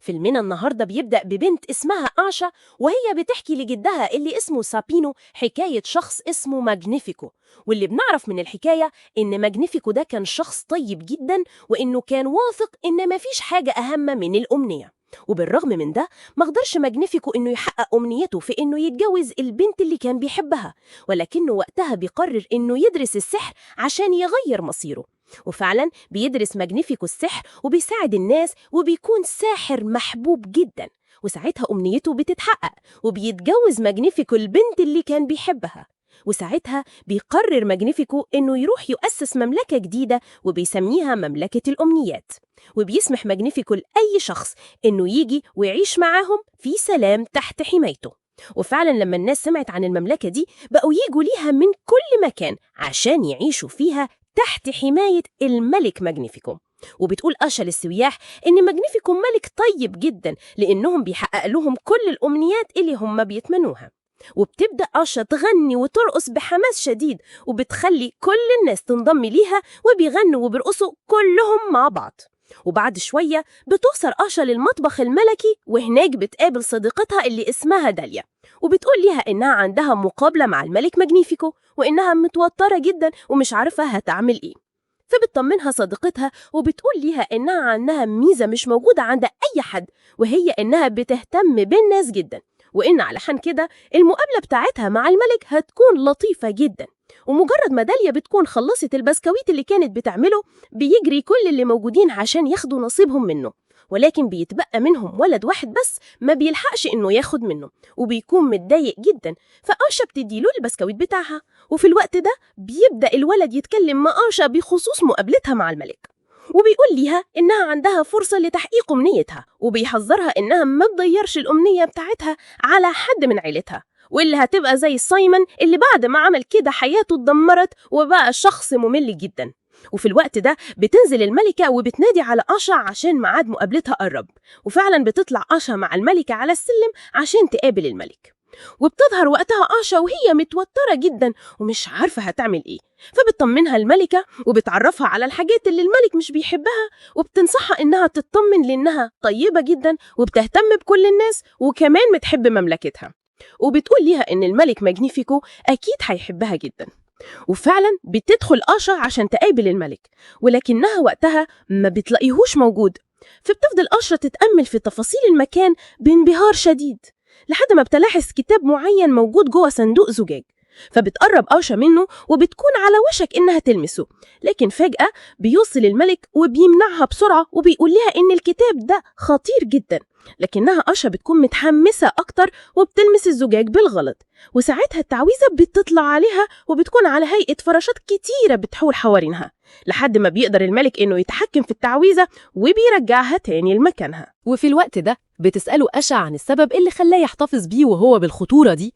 فيلمنا النهاردة بيبدأ ببنت اسمها آشا، وهي بتحكي لجدها اللي اسمه سابينو حكاية شخص اسمه ماجنيفيكو. واللي بنعرف من الحكاية إن ماجنيفيكو ده كان شخص طيب جدا، وإنه كان واثق إن مفيش حاجة أهم من الأمنية. وبالرغم من ده مقدرش ماجنيفيكو إنه يحقق أمنيته في إنه يتجوز البنت اللي كان بيحبها، ولكنه وقتها بيقرر إنه يدرس السحر عشان يغير مصيره. وفعلا بيدرس ماجنيفيكو السحر وبيساعد الناس وبيكون ساحر محبوب جدا، وساعتها أمنيته بتتحقق وبيتجوز ماجنيفيكو البنت اللي كان بيحبها. وساعتها بيقرر ماجنيفيكو إنه يروح يؤسس مملكة جديدة وبيسميها مملكة الأمنيات، وبيسمح ماجنيفيكو لأي شخص إنه يجي ويعيش معاهم في سلام تحت حمايته. وفعلا لما الناس سمعت عن المملكة دي بقوا يجوا ليها من كل مكان عشان يعيشوا فيها تحت حماية الملك ماجنيفيكو. وبتقول آشا للسياح إن ماجنيفيكو ملك طيب جدا لأنهم بيحقق لهم كل الأمنيات اللي هم بيتمنوها. وبتبدأ آشا تغني وترقص بحماس شديد، وبتخلي كل الناس تنضم ليها وبيغنوا وبيرقصوا كلهم مع بعض. وبعد شوية بتوصل آشا للمطبخ الملكي، وهناك بتقابل صديقتها اللي اسمها داليا، وبتقول ليها إنها عندها مقابلة مع الملك ماجنيفيكو وإنها متوترة جدا ومش عارفة هتعمل إيه. فبتطمنها صديقتها وبتقول ليها إنها عندها ميزة مش موجودة عند أي حد، وهي إنها بتهتم بالناس جدا، وإن علشان كده المقابلة بتاعتها مع الملك هتكون لطيفة جدا. ومجرد ما داليا بتكون خلصت البسكويت اللي كانت بتعمله بيجري كل اللي موجودين عشان ياخدوا نصيبهم منه، ولكن بيتبقى منهم ولد واحد بس ما بيلحقش إنه ياخد منه وبيكون متضايق جدا. فآشا بتديله البسكويت بتاعها، وفي الوقت ده بيبدأ الولد يتكلم مع آشا بخصوص مقابلتها مع الملك، وبيقول ليها إنها عندها فرصة لتحقيق أمنيتها، وبيحذرها إنها ما تضيرش الأمنية بتاعتها على حد من عيلتها، واللي هتبقى زي سايمون اللي بعد ما عمل كده حياته اتدمرت وبقى شخص ممل جدا. وفي الوقت ده بتنزل الملكة وبتنادي على آشا عشان ميعاد مقابلتها قرب، وفعلا بتطلع آشا مع الملكة على السلم عشان تقابل الملك. وبتظهر وقتها آشا وهي متوترة جدا ومش عارفة هتعمل إيه، فبتطمنها الملكة وبتعرفها على الحاجات اللي الملك مش بيحبها، وبتنصحها إنها تطمن لأنها طيبة جدا وبتهتم بكل الناس وكمان بتحب مملكتها. وبتقول ليها إن الملك ماجنيفيكو أكيد هيحبها جدا. وفعلا بتدخل آشا عشان تقابل الملك، ولكنها وقتها ما بتلاقيهوش موجود. فبتفضل آشا تتأمل في تفاصيل المكان بانبهار شديد لحد ما بتلاحظ كتاب معين موجود جوه صندوق زجاج. فبتقرب آشا منه وبتكون على وشك إنها تلمسه، لكن فجأة بيوصل الملك وبيمنعها بسرعة وبيقول لها إن الكتاب ده خطير جدا. لكنها آشا بتكون متحمسة أكتر وبتلمس الزجاج بالغلط، وساعتها التعويذة بتطلع عليها وبتكون على هيئة فراشات كتيرة بتحول حوالينها لحد ما بيقدر الملك إنه يتحكم في التعويذة وبيرجعها تاني لمكانها. وفي الوقت ده بتسأله آشا عن السبب اللي خلاه يحتفظ بيه وهو بالخطورة دي،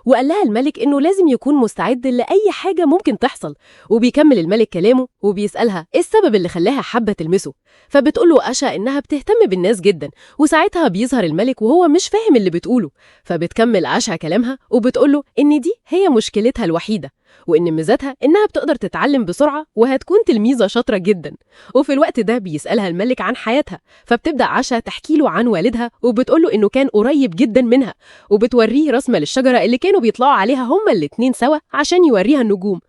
وقال لها الملك إنه لازم يكون مستعد لأي حاجة ممكن تحصل. وبيكمل الملك كلامه وبيسألها إيه السبب اللي خلاها حابة تلمسه، فبتقوله آشا إنها بتهتم بالناس جدا. وساعتها بيظهر الملك وهو مش فاهم اللي بتقوله، فبتكمل آشا كلامها وبتقوله إن دي هي مشكلتها الوحيدة، وإن ميزتها إنها بتقدر تتعلم بسرعة وهتكون تلميذة شاطرة جدا. وفي الوقت ده بيسألها الملك عن حياتها، فبتبدأ آشا تحكي له عن والدها وبتقوله إنه كان قريب جدا منها، وبتوريه رسمة للشجرة اللي كانوا بيطلعوا عليها هما الاتنين سوا عشان يوريها النجوم،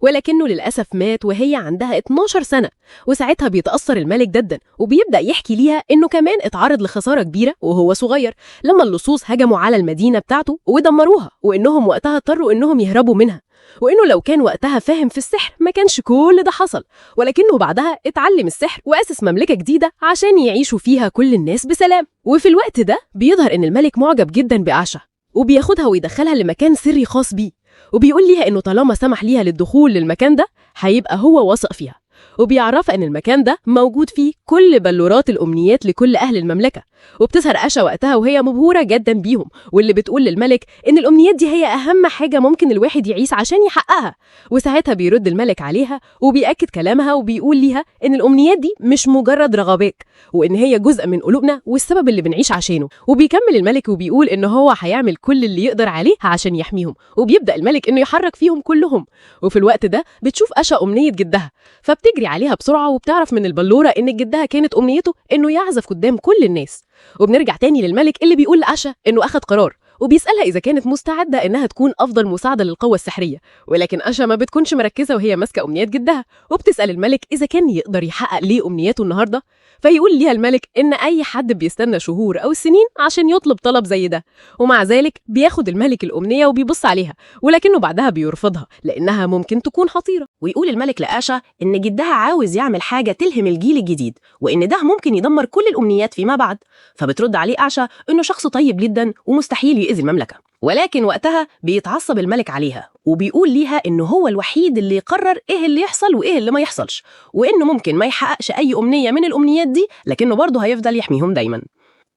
ولكنه للأسف مات وهي عندها 12 سنة. وساعتها بيتأثر الملك جدا وبيبدأ يحكي ليها إنه كمان اتعرض لخسارة كبيرة وهو صغير لما اللصوص هجموا على المدينة بتاعته ودمروها، وإنهم وقتها اضطروا إنهم يهربوا منها، وإنه لو كان وقتها فاهم في السحر ما كانش كل ده حصل، ولكنه بعدها اتعلم السحر وأسس مملكة جديدة عشان يعيشوا فيها كل الناس بسلام. وفي الوقت ده بيظهر إن الملك معجب جدا بآشا وبياخدها ويدخلها لمكان سري خاص بيه، وبيقول ليها إنه طالما سمح ليها للدخول للمكان ده هيبقى هو واثق فيها، وبيعرفها إن المكان ده موجود فيه كل بلورات الأمنيات لكل أهل المملكة. وبتظهر آشا وقتها وهي مبهورة جدا بيهم، واللي بتقول للملك إن الأمنيات دي هي أهم حاجة ممكن الواحد يعيش عشان يحققها. وساعتها بيرد الملك عليها وبيأكد كلامها وبيقول ليها إن الأمنيات دي مش مجرد رغبات، وإن هي جزء من قلوبنا والسبب اللي بنعيش عشانه. وبيكمل الملك وبيقول إن هو هيعمل كل اللي يقدر عليه عشان يحميهم، وبيبدأ الملك إنه يحرك فيهم كلهم. وفي الوقت ده بتشوف آشا أمنية جدها، فبتبدأ فبتجري عليها بسرعة وبتعرف من البلورة إن جدها كانت أمنيته إنه يعزف قدام كل الناس. وبنرجع تاني للملك اللي بيقول لآشا إنه أخد قرار، وبيسألها إذا كانت مستعدة إنها تكون أفضل مساعدة للقوة السحرية. ولكن آشا ما بتكونش مركزة وهي ماسكة أمنيات جدها، وبتسأل الملك إذا كان يقدر يحقق ليه أمنياته النهاردة. فيقول ليها الملك إن أي حد بيستنى شهور أو سنين عشان يطلب طلب زي ده، ومع ذلك بياخد الملك الأمنية وبيبص عليها، ولكنه بعدها بيرفضها لأنها ممكن تكون خطيرة. ويقول الملك لآشا إن جدها عاوز يعمل حاجة تلهم الجيل الجديد، وإن ده ممكن يدمر كل الأمنيات فيما بعد. فبترد عليه آشا إنه شخص طيب جدا ومستحيل يأذي المملكة. ولكن وقتها بيتعصب الملك عليها وبيقول ليها إنه هو الوحيد اللي يقرر إيه اللي يحصل وإيه اللي ما يحصلش، وإنه ممكن ما يحققش أي أمنية من الأمنيات دي، لكنه برضه هيفضل يحميهم دايما.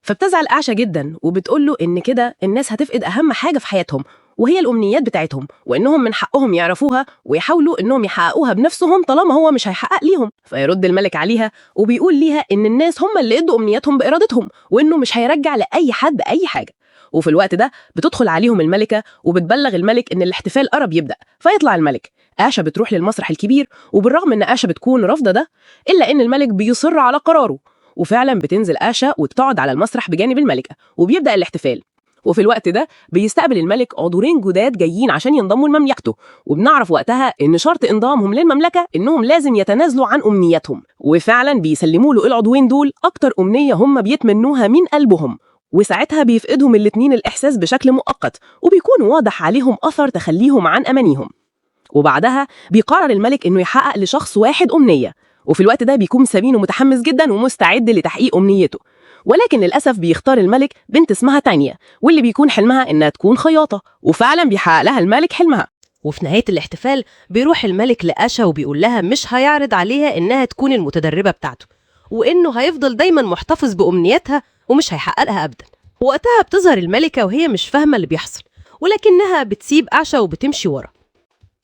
فبتزعل آشا جدا وبتقول له إن كده الناس هتفقد أهم حاجة في حياتهم، وهي الأمنيات بتاعتهم، وإنهم من حقهم يعرفوها ويحاولوا إنهم يحققوها بنفسهم طالما هو مش هيحقق ليهم. فيرد الملك عليها وبيقول ليها إن الناس هم اللي ادوا أمنياتهم بإرادتهم، وإنه مش هيرجع لأي حد أي حاجة. وفي الوقت ده بتدخل عليهم الملكة وبتبلغ الملك إن الاحتفال قرب يبدأ. فيطلع الملك. آشا بتروح للمسرح الكبير، وبالرغم إن آشا بتكون رافضة ده، إلا إن الملك بيصر على قراره. وفعلا بتنزل آشا وتقعد على المسرح بجانب الملكة، وبيبدأ الاحتفال. وفي الوقت ده بيستقبل الملك عضورين جداد جايين عشان ينضموا لمملكته، وبنعرف وقتها إن شرط انضمامهم للمملكة إنهم لازم يتنازلوا عن أمنياتهم. وفعلا بيسلموا له العضوين دول أكتر أمنية هم بيتمنوها من قلبهم، وساعتها بيفقدهم الاتنين الإحساس بشكل مؤقت، وبيكون واضح عليهم أثر تخليهم عن أمانيهم. وبعدها بيقرر الملك إنه يحقق لشخص واحد أمنية، وفي الوقت ده بيكون سابينه متحمس جدا ومستعد لتحقيق أمنيته. ولكن للأسف بيختار الملك بنت اسمها تانيا، واللي بيكون حلمها إنها تكون خياطة، وفعلا بيحقق لها الملك حلمها. وفي نهاية الاحتفال بيروح الملك لآشا وبيقول لها مش هيعرض عليها إنها تكون المتدربة بتاعته، وإنه هيفضل دايما محتفظ بأمنياتها ومش هيحققها أبدا. وقتها بتظهر الملكة وهي مش فاهمة اللي بيحصل، ولكنها بتسيب آشا وبتمشي ورا.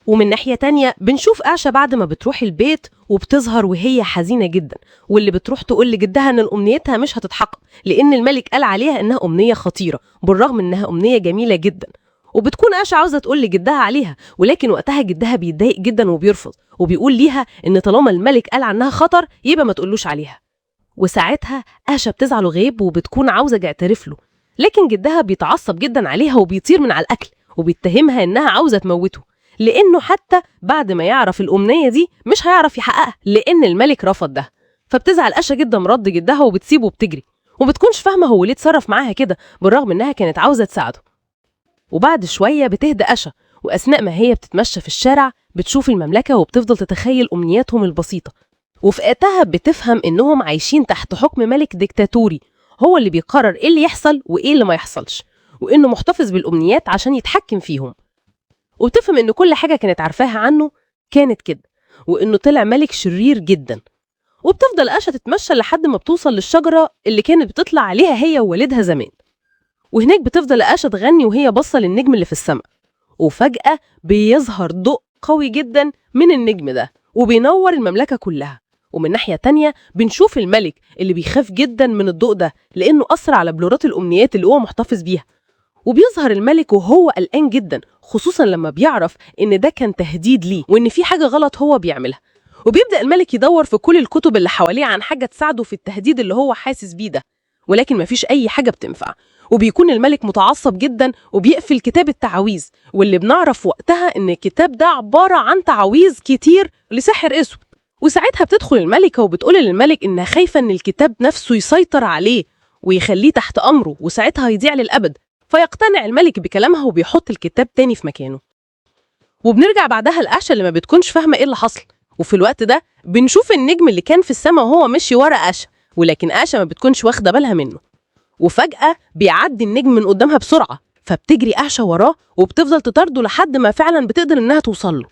ومن ناحية تانية بنشوف آشا بعد ما بتروح البيت وبتظهر وهي حزينة جدا، واللي بتروح تقول لجدها إن أمنيتها مش هتتحقق لأن الملك قال عليها إنها أمنية خطيرة، بالرغم إنها أمنية جميلة جدا. وبتكون آشا عاوزة تقول لجدها عليها، ولكن وقتها جدها بيتضايق جدا وبيرفض، وبيقول ليها إن طالما الملك قال عنها خطر يبقى ما تقولوش عليها. وساعتها آشا بتزعل غيب وبتكون عاوزة تعترف له، لكن جدها بيتعصب جدا عليها وبيطير من على الأكل، وبيتهمها إنها عاوزة تموته، لأنه حتى بعد ما يعرف الأمنية دي مش هيعرف يحققها لأن الملك رفض ده. فبتزعل آشا جدا من رد جدها وبتسيبه وبتجري، وبتكونش فاهمة هو ليه اتصرف معاها كده بالرغم إنها كانت عاوزة تساعده. وبعد شوية بتهدى آشا، وأثناء ما هي بتتمشى في الشارع بتشوف المملكة وبتفضل تتخيل أمنياتهم البسيطة. وفي وقتها بتفهم إنهم عايشين تحت حكم ملك ديكتاتوري هو اللي بيقرر إيه اللي يحصل وإيه اللي ما يحصلش، وإنه محتفظ بالأمنيات عشان يتحكم فيهم. وبتفهم إن كل حاجة كانت عارفاها عنه كانت كده، وإنه طلع ملك شرير جدا. وبتفضل آشا تتمشى لحد ما بتوصل للشجرة اللي كانت بتطلع عليها هي ووالدها زمان، وهناك بتفضل آشا تغني وهي باصة للنجم اللي في السماء. وفجأة بيظهر ضوء قوي جدا من النجم ده وبينور المملكة كلها. ومن ناحية تانية بنشوف الملك اللي بيخاف جدا من الضوء ده لأنه أثر على بلورات الأمنيات اللي هو محتفظ بيها. وبيظهر الملك وهو قلقان جدا، خصوصا لما بيعرف إن ده كان تهديد ليه وإن في حاجة غلط هو بيعملها. وبيبدأ الملك يدور في كل الكتب اللي حواليه عن حاجة تساعده في التهديد اللي هو حاسس بيه ده، ولكن مفيش أي حاجة بتنفع. وبيكون الملك متعصب جدا وبيقفل كتاب التعاويذ، واللي بنعرف وقتها إن الكتاب ده عبارة عن تعاويذ كتير لسحر أسود. وساعتها بتدخل الملكة وبتقول للملك إنها خايفة إن الكتاب نفسه يسيطر عليه ويخليه تحت أمره، وساعتها يضيع للأبد. فيقتنع الملك بكلامها وبيحط الكتاب تاني في مكانه. وبنرجع بعدها لآشا اللي ما بتكونش فاهمة إيه اللي حصل. وفي الوقت ده بنشوف النجم اللي كان في السماء وهو ماشي ورا آشا، ولكن آشا ما بتكونش واخدة بالها منه. وفجأة بيعدي النجم من قدامها بسرعة، فبتجري آشا وراه وبتفضل تطارده لحد ما فعلا بتقدر إنها توصل له.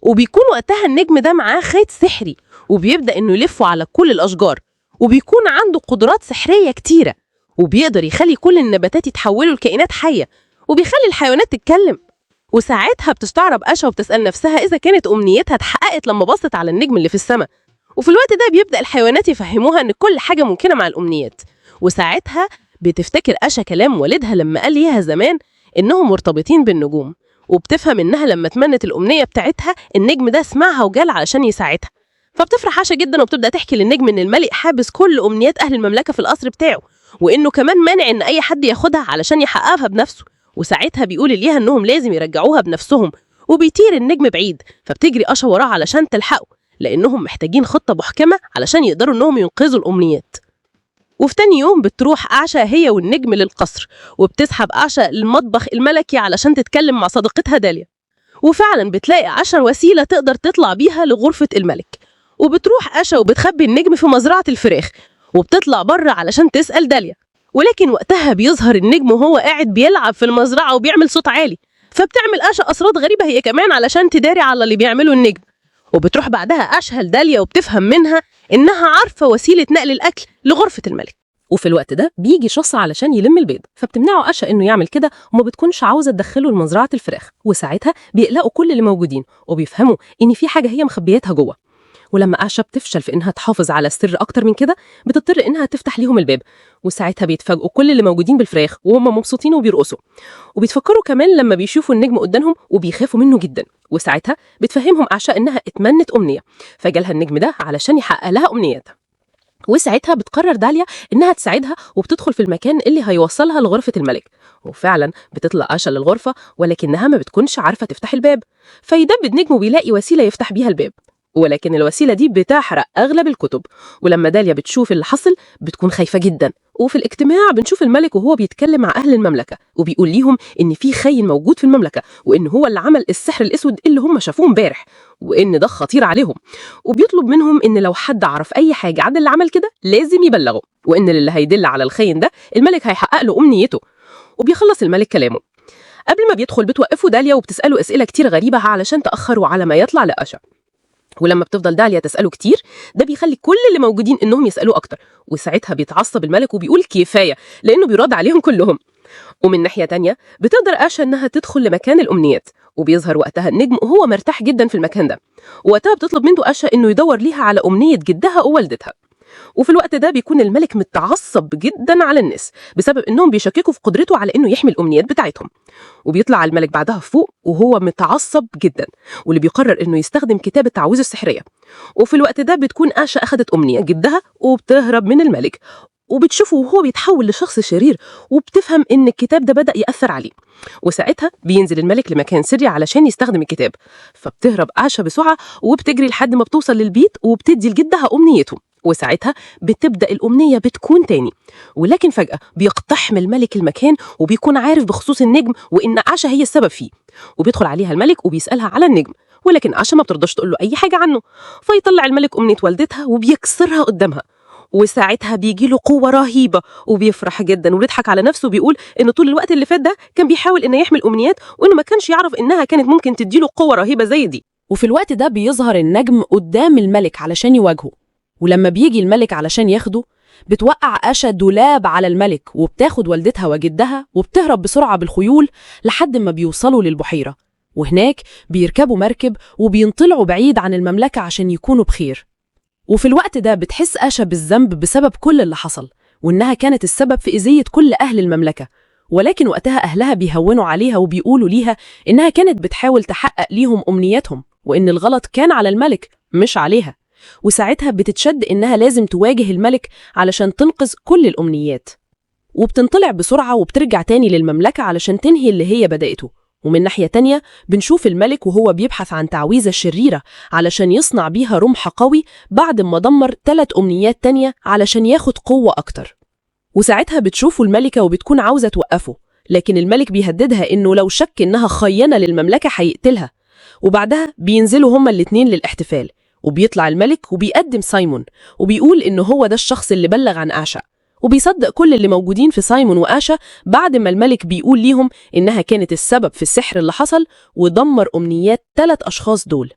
وبيكون وقتها النجم ده معاه خيط سحري، وبيبدأ إنه يلفه على كل الأشجار، وبيكون عنده قدرات سحرية كتيرة، وبيقدر يخلي كل النباتات يتحولوا لكائنات حية، وبيخلي الحيوانات تتكلم. وساعتها بتستعرب آشا وبتسأل نفسها إذا كانت أمنيتها اتحققت لما بصت على النجم اللي في السماء. وفي الوقت ده بيبدأ الحيوانات يفهموها إن كل حاجة ممكنة مع الأمنيات. وساعتها بتفتكر آشا كلام والدها لما قال ليها زمان إنهم مرتبطين بالنجوم، وبتفهم إنها لما تمنت الأمنية بتاعتها النجم ده سمعها وجال علشان يساعدها. فبتفرح آشا جدا وبتبدأ تحكي للنجم إن الملك حابس كل أمنيات أهل المملكة في القصر بتاعه، وإنه كمان مانع إن أي حد ياخدها علشان يحققها بنفسه. وساعتها بيقول ليها إنهم لازم يرجعوها بنفسهم، وبيطير النجم بعيد، فبتجري آشا وراه علشان تلحقه، لأنهم محتاجين خطة محكمة علشان يقدروا إنهم ينقذوا الأمنيات. وفي تاني يوم بتروح آشا هي والنجم للقصر، وبتسحب آشا المطبخ الملكي علشان تتكلم مع صديقتها داليا. وفعلا بتلاقي آشا وسيلة تقدر تطلع بيها لغرفة الملك، وبتروح آشا وبتخبي النجم في مزرعة الفراخ، وبتطلع بره علشان تسأل داليا. ولكن وقتها بيظهر النجم وهو قاعد بيلعب في المزرعة وبيعمل صوت عالي، فبتعمل آشا أصوات غريبة هي كمان علشان تداري على اللي بيعمله النجم. وبتروح بعدها آشا لداليا وبتفهم منها إنها عارفة وسيلة نقل الأكل لغرفة الملك. وفي الوقت ده بيجي شخص علشان يلم البيض، فبتمنعه آشا إنه يعمل كده وما بتكونش عاوزة تدخله لمزرعة الفراخ. وساعتها بيقلقوا كل اللي موجودين وبيفهموا إن في حاجة هي مخبياتها جوه. ولما آشا بتفشل في إنها تحافظ على السر أكتر من كده، بتضطر إنها تفتح ليهم الباب، وساعتها بيتفاجئوا كل اللي موجودين بالفراخ وهم مبسوطين وبيرقصوا. وبيتفكروا كمان لما بيشوفوا النجم قدامهم وبيخافوا منه جدا. وساعتها بتفهمهم آشا إنها اتمنت أمنية، فجالها النجم ده علشان يحقق لها أمنياتها. وساعتها بتقرر داليا إنها تساعدها وبتدخل في المكان اللي هيوصلها لغرفة الملك. وفعلا بتطلع آشا للغرفة، ولكنها ما بتكونش عارفة تفتح الباب، فيدبد نجم وبيلاقي وسيلة يفتح بيها الباب، ولكن الوسيلة دي بتحرق أغلب الكتب. ولما داليا بتشوف اللي حصل بتكون خايفة جدا. وفي الاجتماع بنشوف الملك وهو بيتكلم مع أهل المملكة، وبيقول ليهم إن في خاين موجود في المملكة، وإن هو اللي عمل السحر الأسود اللي هم شافوه امبارح، وإن ده خطير عليهم. وبيطلب منهم إن لو حد عرف أي حاجة عن اللي عمل كده لازم يبلغه، وإن اللي هيدل على الخاين ده الملك هيحقق له أمنيته. وبيخلص الملك كلامه. قبل ما بيدخل بتوقفوا داليا وبتسأله أسئلة كتير غريبة علشان تأخروا على ما يطلع لآشا. ولما بتفضل داليا تسأله كتير، ده بيخلي كل اللي موجودين إنهم يسألوه أكتر، وساعتها بيتعصب الملك وبيقول كفاية، لأنه بيرد عليهم كلهم. ومن ناحية تانية بتقدر آشا إنها تدخل لمكان الأمنيات، وبيظهر وقتها النجم وهو مرتاح جدا في المكان ده. وقتها بتطلب منه آشا إنه يدور ليها على أمنية جدها ووالدتها. وفي الوقت ده بيكون الملك متعصب جدا على الناس بسبب إنهم بيشككوا في قدرته على إنه يحمي الأمنيات بتاعتهم. وبيطلع الملك بعدها فوق وهو متعصب جدا، واللي بيقرر إنه يستخدم كتاب التعويذة السحرية. وفي الوقت ده بتكون آشا أخدت أمنية جدها وبتهرب من الملك، وبتشوفه وهو بيتحول لشخص شرير، وبتفهم إن الكتاب ده بدأ يأثر عليه. وساعتها بينزل الملك لمكان سري علشان يستخدم الكتاب، فبتهرب آشا بسرعة وبتجري لحد ما بتوصل للبيت وبتدي لجدها أمنيته. وساعتها بتبدأ الأمنية بتكون تاني، ولكن فجأة بيقتحم الملك المكان وبيكون عارف بخصوص النجم وإن آشا هي السبب فيه. وبيدخل عليها الملك وبيسألها على النجم، ولكن آشا ما بترضاش تقول له أي حاجة عنه. فيطلع الملك أمنية والدتها وبيكسرها قدامها، وساعتها بيجي له قوة رهيبة وبيفرح جدا وبيضحك على نفسه وبيقول إن طول الوقت اللي فات ده كان بيحاول إنه يحمي الأمنيات، وإنه ما كانش يعرف إنها كانت ممكن تديله قوة رهيبة زي دي. وفي الوقت ده بيظهر النجم قدام الملك علشان يواجهه، ولما بيجي الملك علشان ياخده بتوقع آشا دولاب على الملك وبتاخد والدتها وجدها وبتهرب بسرعة بالخيول لحد ما بيوصلوا للبحيرة. وهناك بيركبوا مركب وبينطلعوا بعيد عن المملكة عشان يكونوا بخير. وفي الوقت ده بتحس آشا بالذنب بسبب كل اللي حصل، وإنها كانت السبب في إذية كل أهل المملكة. ولكن وقتها أهلها بيهونوا عليها وبيقولوا ليها إنها كانت بتحاول تحقق ليهم أمنياتهم، وإن الغلط كان على الملك مش عليها. وساعتها بتتشد إنها لازم تواجه الملك علشان تنقذ كل الأمنيات. وبتنطلع بسرعة وبترجع تاني للمملكة علشان تنهي اللي هي بدأته. ومن ناحية تانية بنشوف الملك وهو بيبحث عن تعويذة شريرة علشان يصنع بيها رمح قوي بعد ما دمر 3 أمنيات تانية علشان ياخد قوة أكتر. وساعتها بتشوفه الملكة وبتكون عاوزة توقفه، لكن الملك بيهددها إنه لو شك إنها خيانة للمملكة هيقتلها. وبعدها بينزلوا هما الاتنين للاحتفال، وبيطلع الملك وبيقدم سايمون وبيقول إنه هو ده الشخص اللي بلغ عن آشا. وبيصدق كل اللي موجودين في سايمون وآشا بعد ما الملك بيقول ليهم إنها كانت السبب في السحر اللي حصل ودمر أمنيات 3 أشخاص دول.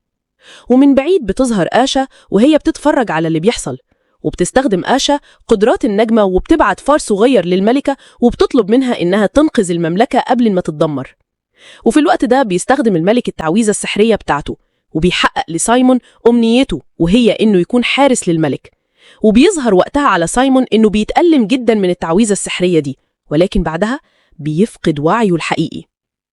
ومن بعيد بتظهر آشا وهي بتتفرج على اللي بيحصل، وبتستخدم آشا قدرات النجمة وبتبعت فار صغير للملكة وبتطلب منها إنها تنقذ المملكة قبل ما تتدمر. وفي الوقت ده بيستخدم الملك التعويذة السحرية بتاعته وبيحقق لسايمون أمنيته، وهي إنه يكون حارس للملك. وبيظهر وقتها على سايمون إنه بيتألم جدا من التعويذة السحرية دي، ولكن بعدها بيفقد وعيه الحقيقي.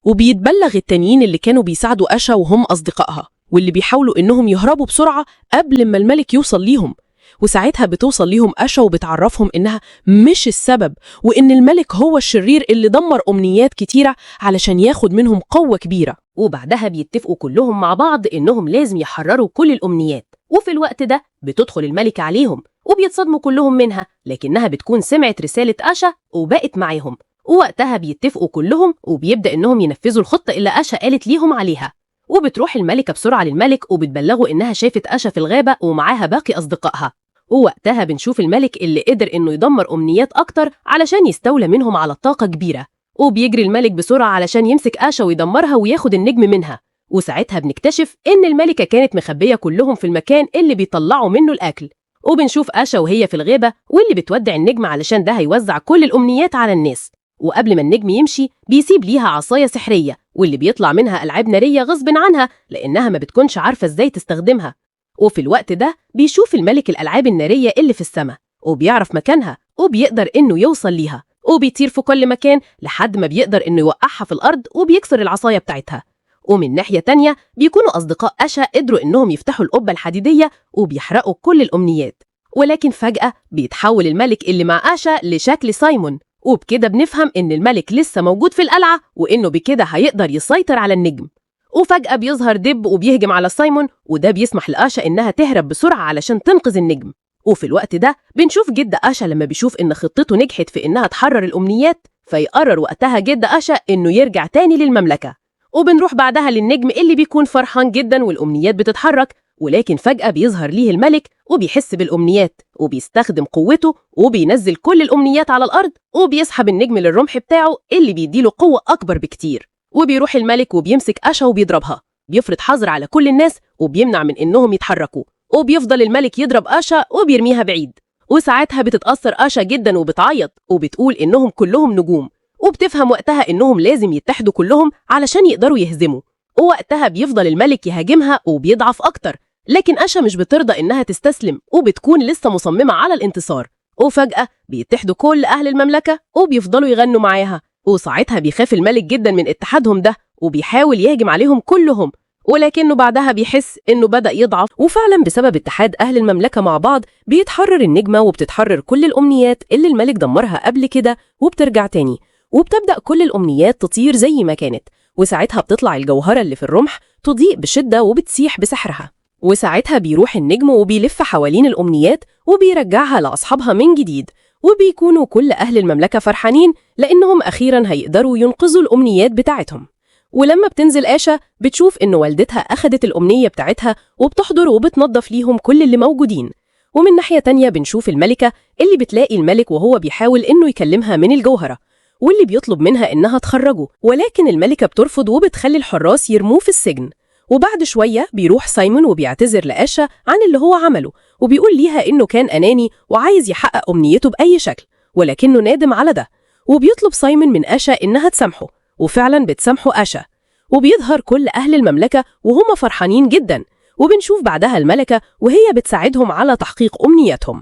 وبيتبلغ التانيين اللي كانوا بيساعدوا آشا وهم أصدقائها واللي بيحاولوا إنهم يهربوا بسرعة قبل ما الملك يوصل ليهم. وساعتها بتوصل ليهم أشا وبتعرفهم إنها مش السبب، وإن الملك هو الشرير اللي دمر أمنيات كتيرة علشان ياخد منهم قوة كبيرة. وبعدها بيتفقوا كلهم مع بعض إنهم لازم يحرروا كل الأمنيات. وفي الوقت ده بتدخل الملكة عليهم وبيتصدموا كلهم منها، لكنها بتكون سمعت رسالة أشا وبقت معاهم. ووقتها بيتفقوا كلهم وبيبدأ إنهم ينفذوا الخطة اللي أشا قالت ليهم عليها. وبتروح الملكة بسرعة للملك وبتبلغه إنها شافت أشا في الغابة ومعاها باقي أصدقائها. ووقتها بنشوف الملك اللي قدر إنه يدمر أمنيات أكتر علشان يستولى منهم على طاقة كبيرة. وبيجري الملك بسرعة علشان يمسك أشا ويدمرها وياخد النجم منها. وساعتها بنكتشف إن الملكة كانت مخبية كلهم في المكان اللي بيطلعوا منه الأكل. وبنشوف أشا وهي في الغابة واللي بتودع النجم علشان ده هيوزع كل الأمنيات على الناس. وقبل ما النجم يمشي بيسيب ليها عصاية سحرية واللي بيطلع منها ألعاب نارية غصب عنها لأنها ما بتكونش عارفة إزاي تستخدمها. وفي الوقت ده بيشوف الملك الألعاب النارية اللي في السماء وبيعرف مكانها وبيقدر إنه يوصل ليها، وبيطير في كل مكان لحد ما بيقدر إنه يوقعها في الأرض وبيكسر العصاية بتاعتها. ومن ناحية تانية بيكونوا أصدقاء أشا قدروا إنهم يفتحوا القبة الحديدية وبيحرقوا كل الأمنيات. ولكن فجأة بيتحول الملك اللي مع أشا لشكل سايمون، وبكده بنفهم إن الملك لسه موجود في القلعة وإنه بكده هيقدر يسيطر على النجم. وفجأة بيظهر دب وبيهجم على سايمون، وده بيسمح لأشا إنها تهرب بسرعة علشان تنقذ النجم. وفي الوقت ده بنشوف جد أشا لما بيشوف إن خطته نجحت في إنها تحرر الأمنيات، فيقرر وقتها جد أشا إنه يرجع تاني للمملكة. وبنروح بعدها للنجم اللي بيكون فرحان جدا والأمنيات بتتحرك، ولكن فجأة بيظهر ليه الملك وبيحس بالأمنيات وبيستخدم قوته وبينزل كل الأمنيات على الأرض وبيسحب النجم للرمح بتاعه اللي بيديله قوة أكبر بكتير. وبيروح الملك وبيمسك أشا وبيضربها، بيفرض حظر على كل الناس وبيمنع من إنهم يتحركوا. وبيفضل الملك يضرب أشا وبيرميها بعيد. وساعتها بتتأثر أشا جدا وبتعيط وبتقول إنهم كلهم نجوم، وبتفهم وقتها إنهم لازم يتحدوا كلهم علشان يقدروا يهزموا. ووقتها بيفضل الملك يهاجمها وبيضعف أكتر، لكن أشا مش بترضى إنها تستسلم وبتكون لسه مصممة على الانتصار. وفجأة بيتحدوا كل أهل المملكة وبيفضلوا يغنوا معاها، وساعتها بيخاف الملك جدا من اتحادهم ده وبيحاول يهجم عليهم كلهم، ولكنه بعدها بيحس إنه بدأ يضعف. وفعلا بسبب اتحاد أهل المملكة مع بعض بيتحرر النجمة وبتتحرر كل الأمنيات اللي الملك دمرها قبل كده وبترجع تاني، وبتبدأ كل الأمنيات تطير زي ما كانت. وساعتها بتطلع الجوهرة اللي في الرمح تضيء بشدة وبتسيح بسحرها. وساعتها بيروح النجم وبيلف حوالين الأمنيات وبيرجعها لأصحابها من جديد، وبيكونوا كل أهل المملكة فرحانين لأنهم أخيراً هيقدروا ينقذوا الأمنيات بتاعتهم. ولما بتنزل آشا بتشوف إن والدتها أخدت الأمنية بتاعتها وبتحضر وبتنظف ليهم كل اللي موجودين. ومن ناحية تانية بنشوف الملكة اللي بتلاقي الملك وهو بيحاول إنه يكلمها من الجوهرة واللي بيطلب منها إنها تخرجه، ولكن الملكة بترفض وبتخلي الحراس يرموه في السجن. وبعد شوية بيروح سايمون وبيعتذر لآشا عن اللي هو عمله، وبيقول ليها إنه كان أناني وعايز يحقق أمنيته بأي شكل، ولكنه نادم على ده. وبيطلب سايمون من آشا إنها تسامحه، وفعلا بتسامحه آشا. وبيظهر كل أهل المملكة وهم فرحانين جدا، وبنشوف بعدها الملكة وهي بتساعدهم على تحقيق أمنياتهم.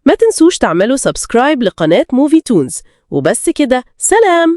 ما تنسوش تعملوا سبسكرايب لقناة موفي تونز. وبس كده، سلام.